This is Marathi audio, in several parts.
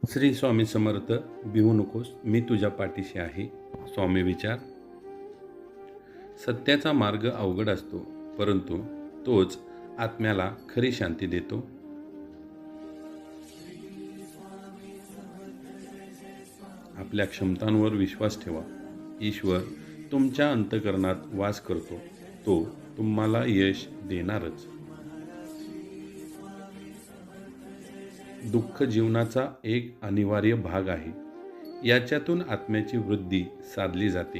श्री स्वामी समर्थ. भिवू नकोस, मी तुझ्या पाठीशी आहे. स्वामी विचार. सत्याचा मार्ग अवघड असतो, परंतु तोच आत्म्याला खरी शांती देतो. आपल्या क्षमतांवर विश्वास ठेवा. ईश्वर तुमच्या अंतःकरणात वास करतो. तो तुम्हाला यश देणारच. दुःख जीवनाचा एक अनिवार्य भाग आहे. याच्यातून आत्म्याची वृद्धी साधली जाते.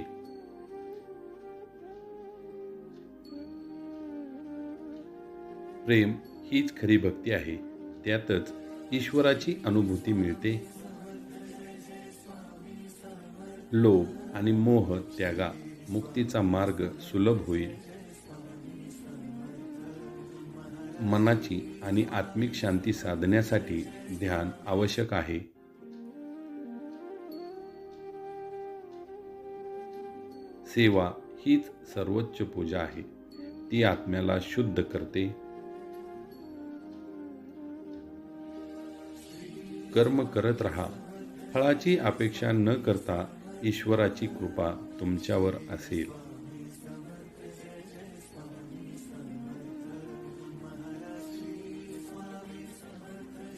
प्रेम हीच खरी भक्ती आहे. त्यातच ईश्वराची अनुभूती मिळते. लोभ आणि मोह त्यागा, मुक्तीचा मार्ग सुलभ होईल. मनाची आणि आत्मिक शांती साधण्यासाठी ध्यान आवश्यक आहे. सेवा हीच सर्वोच्च पूजा आहे. ती आत्म्याला शुद्ध करते. कर्म करत राहा. फळाची अपेक्षा न करता ईश्वराची कृपा तुमच्यावर असेल.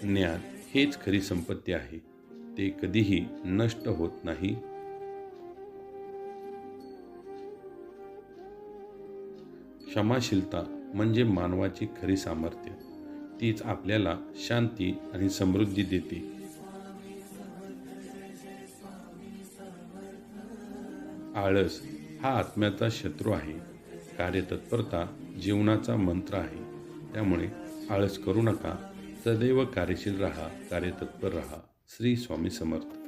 ज्ञान हेच खरी संपत्ती आहे. ते कधीही नष्ट होत नाही. क्षमाशीलता म्हणजे मानवाची खरी सामर्थ्य. तीच आपल्याला शांती आणि समृद्धी देते. आळस हा आत्म्याचा शत्रू आहे. कार्यतत्परता जीवनाचा मंत्र आहे. त्यामुळे आळस करू नका. सदैव कार्यशील राहा, कार्यतत्पर राहा. श्री स्वामी समर्थ.